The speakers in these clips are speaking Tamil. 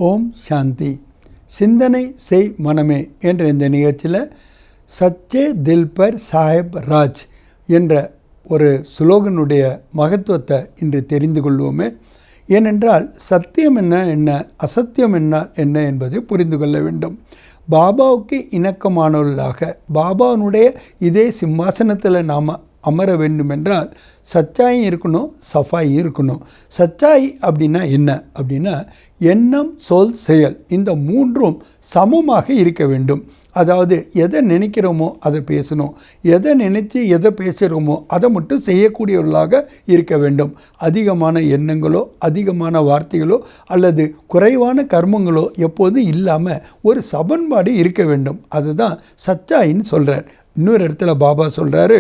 ஓம் சாந்தி. சிந்தனை செய் மனமே என்ற இந்த நிகழ்ச்சியில் சச்சே தில் பர் சாஹிப் ராஜ் என்ற ஒரு ஸ்லோகனுடைய மகத்துவத்தை இன்று தெரிந்து கொள்வோமே. ஏனென்றால் சத்தியம் என்ன அசத்தியம் என்ன என்பதை புரிந்து கொள்ள வேண்டும். பாபாவுக்கு இணக்கமானவர்களாக பாபாவுடைய இதே சிம்மாசனத்தில் நாம் அமர வேண்டுமென்றால் சச்சாயும் இருக்கணும், சஃபாயும் இருக்கணும். சச்சாய் அப்படின்னா என்ன அப்படின்னா எண்ணம், சொல், செயல் இந்த மூன்றும் சமமாக இருக்க வேண்டும். அதாவது எதை நினைக்கிறோமோ அதை பேசணும், எதை நினச்சி எதை பேசுகிறோமோ அதை மட்டும் செய்யக்கூடியவர்களாக இருக்க வேண்டும். அதிகமான எண்ணங்களோ அதிகமான வார்த்தைகளோ அல்லது குறைவான கர்மங்களோ எப்போதும் இல்லாமல் ஒரு சமன்பாடு இருக்க வேண்டும். அதுதான் சச்சாயின்னு சொல்கிறார். இன்னொரு இடத்துல பாபா சொல்கிறாரு,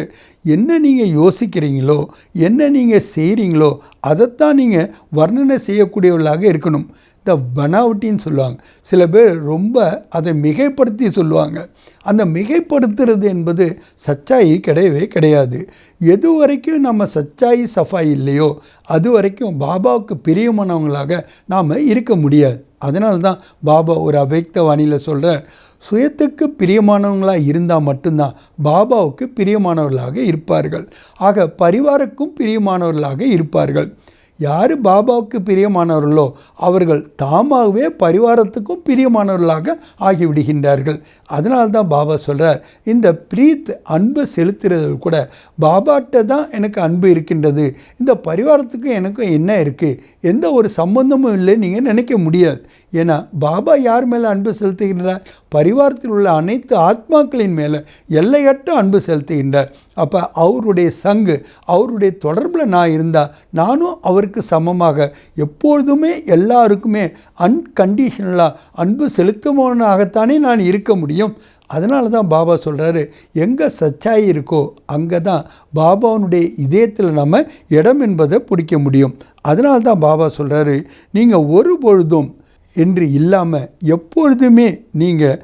என்ன நீங்கள் யோசிக்கிறீங்களோ என்ன நீங்கள் செய்கிறீங்களோ அதைத்தான் நீங்கள் வர்ணனை செய்யக்கூடியவர்களாக இருக்கணும். இந்த பனாவட்டின்னு சொல்லுவாங்க. சில பேர் ரொம்ப அதை மிகைப்படுத்தி சொல்லுவாங்க. அந்த மிகைப்படுத்துறது என்பது சச்சாயி கிடையவே கிடையாது. எது வரைக்கும் நம்ம சச்சாயி சஃபாய் இல்லையோ அது வரைக்கும் பாபாவுக்கு பிரியமானவங்களாக நாம் இருக்க முடியாது. அதனால தான் பாபா ஒரு அவ்யக்த வாணியில் சொல்கிற, சுயத்துக்கு பிரியமானவங்களாக இருந்தால் மட்டும்தான் பாபாவுக்கு பிரியமானவர்களாக இருப்பார்கள். ஆக பரிவாருக்கும் பிரியமானவர்களாக இருப்பார்கள். யார் பாபாவுக்கு பிரியமானவர்களோ அவர்கள் தாமாகவே பரிவாரத்துக்கும் பிரியமானவர்களாக ஆகிவிடுகின்றார்கள். அதனால தான் பாபா சொல்கிறார், இந்த பிரீத் அன்பு செலுத்துறது கூட பாபாட்ட தான் எனக்கு அன்பு இருக்கின்றது, இந்த பரிவாரத்துக்கும் எனக்கும் என்ன இருக்குது, எந்த ஒரு சம்பந்தமும் இல்லை நீங்கள் நினைக்க முடியாது. ஏன்னா பாபா யார் மேலே அன்பு செலுத்துகின்றார்? பரிவாரத்தில் உள்ள அனைத்து ஆத்மாக்களின் மேலே எல்லையற்ற அன்பு செலுத்துகின்றார். அப்போ அவருடைய சங்கு, அவருடைய தொடர்பில் நான் இருந்தால் நானும் அவருக்கு சமமாக எப்பொழுதுமே எல்லாருக்குமே அன்கண்டிஷனலாக அன்பு செலுத்துபவனாகத்தானே நான் இருக்க முடியும். அதனால தான் பாபா சொல்கிறாரு, எங்கே சச்சாய் இருக்கோ அங்கே தான் பாபாவுடைய இதயத்தில் நம்ம இடம் என்பதை பிடிக்க முடியும். அதனால தான் பாபா சொல்கிறாரு, நீங்கள் ஒரு பொழுதும் என்று இல்லாமல் எப்பொழுதுமே நீங்கள்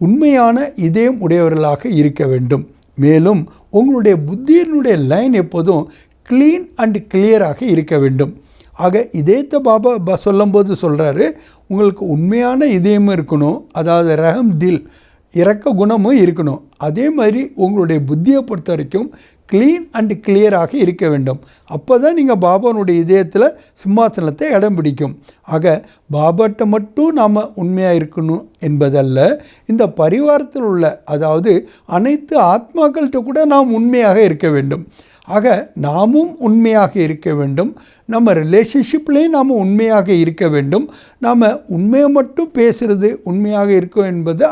உண்மையான இதயம் உடையவர்களாக இருக்க வேண்டும். மேலும் உங்களுடைய புத்தியினுடைய லைன் எப்போதும் க்ளீன் அண்ட் கிளியராக இருக்க வேண்டும். ஆக இதயத்தை பாபா சொல்லும்போது சொல்கிறாரு, உங்களுக்கு உண்மையான இதயமும் இருக்கணும், அதாவது ரஹம் தில் இரக்க குணமும் இருக்கணும். அதே மாதிரி உங்களுடைய புத்தியை பொறுத்த வரைக்கும் க்ளீன் அண்ட் கிளியராக இருக்க வேண்டும். அப்போ தான் நீங்கள் பாபாவுடைய இதயத்தில் சிம்மாசனத்தை இடம் பிடிக்கும். ஆக பாபாட்ட மட்டும் நாம் உண்மையாக இருக்கணும் என்பதல்ல, இந்த பரிவாரத்தில் உள்ள அதாவது அனைத்து ஆத்மாக்கள்கிட்ட கூட நாம் உண்மையாக இருக்க வேண்டும். ஆக நாமும் உண்மையாக இருக்க வேண்டும், நம்ம ரிலேஷன்ஷிப்லேயும் நாம் உண்மையாக இருக்க வேண்டும். நாம் உண்மையை மட்டும் பேசுகிறது உண்மையாக இருக்கும் என்பது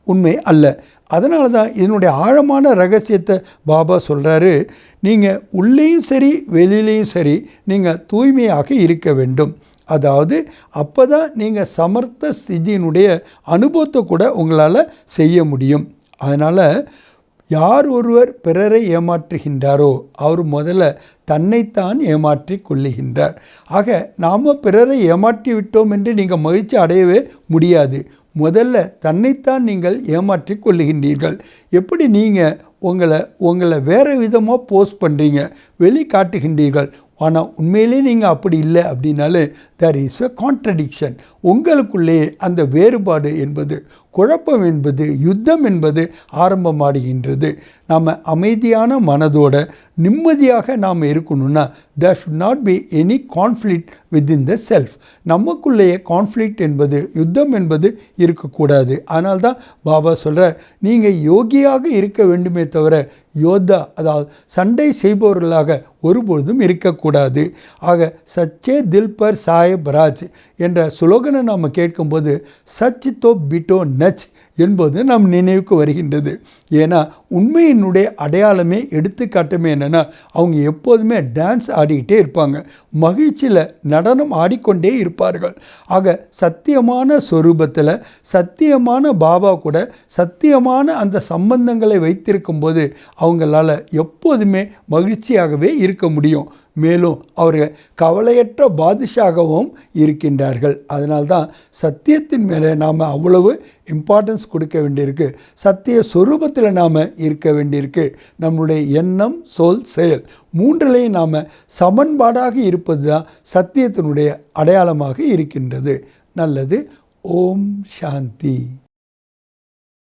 உண்மை அல்ல. அதனால தான் இதனுடைய ஆழமான ரகசியத்தை பாபா சொல்கிறாரு, நீங்கள் உள்ளேயும் சரி வெளியிலையும் சரி நீங்கள் தூய்மையாக இருக்க வேண்டும். அதாவது அப்போ தான் நீங்கள் சமர்த்த ஸ்திதியினுடைய அனுபவத்தை கூட உங்களால் செய்ய முடியும். அதனால் யார் ஒருவர் பிறரை ஏமாற்றுகின்றாரோ அவர் முதல்ல தன்னைத்தான் ஏமாற்றி கொள்ளுகின்றார். ஆக நாம் பிறரை ஏமாற்றி விட்டோம் என்று நீங்கள் மகிழ்ச்சி அடையவே முடியாது. முதல்ல தன்னைத்தான் நீங்கள் ஏமாற்றி கொள்ளுகின்றீர்கள். எப்படி நீங்கள் உங்களை வேறு விதமாக போஸ்ட் பண்ணுறீங்க, வெளிக்காட்டுகின்றீர்கள், ஆனால் உண்மையிலே நீங்கள் அப்படி இல்லை அப்படின்னாலே தேர் இஸ் எ கான்ட்ரடிக்ஷன். உங்களுக்குள்ளே அந்த வேறுபாடு என்பது, குழப்பம் என்பது, யுத்தம் என்பது ஆரம்பமாடுகின்றது. நாம் அமைதியான மனதோட நிம்மதியாக நாம் இருக்கணும்னா there should not be any conflict within the self. நமக்குள்ளேயே கான்ஃப்ளிக்ட் என்பது, யுத்தம் என்பது இருக்கக்கூடாது. அதனால்தான் பாபா சொல்கிறார், நீங்கள் யோகியாக இருக்க வேண்டுமே தவிர யோத்தா அதாவது சண்டை செய்பவர்களாக ஒருபொழுதும் இருக்கக்கூடாது. ஆக சச்சே தில் பர் சாஹிப் ராஜ் என்ற சுலோகனை நாம் கேட்கும்போது சச் தோ பிட்டோ நச் என்பது நம் நினைவுக்கு வருகின்றது. ஏன்னா உண்மையினுடைய அடையாளமே எடுத்துக்காட்டுமே என்னென்னா அவங்க எப்போதுமே டான்ஸ் ஆடிக்கிட்டே இருப்பாங்க, மகிழ்ச்சியில் நடனம் ஆடிக்கொண்டே இருப்பார்கள். ஆக சத்தியமான ஸ்வரூபத்தில் சத்தியமான பாபா கூட சத்தியமான அந்த சம்பந்தங்களை வைத்திருக்கும் போது அவங்களால எப்போதுமே மகிழ்ச்சியாகவே இருக்க முடியும். மேலும் அவர்கள் கவலையற்ற பாதுஷாகவும் இருக்கின்றார்கள். அதனால்தான் சத்தியத்தின் மேலே நாம் அவ்வளவு இம்பார்ட்டன்ஸ் கொடுக்க வேண்டியிருக்கு. சத்திய சொரூபத்தில் நாம் இருக்க வேண்டியிருக்கு. நம்முடைய எண்ணம், சொல், செயல் மூன்றிலையும் நாம் சமன்பாடாக இருப்பது தான் சத்தியத்தினுடைய அடையாளமாக இருக்கின்றது. நல்லது. ஓம் சாந்தி.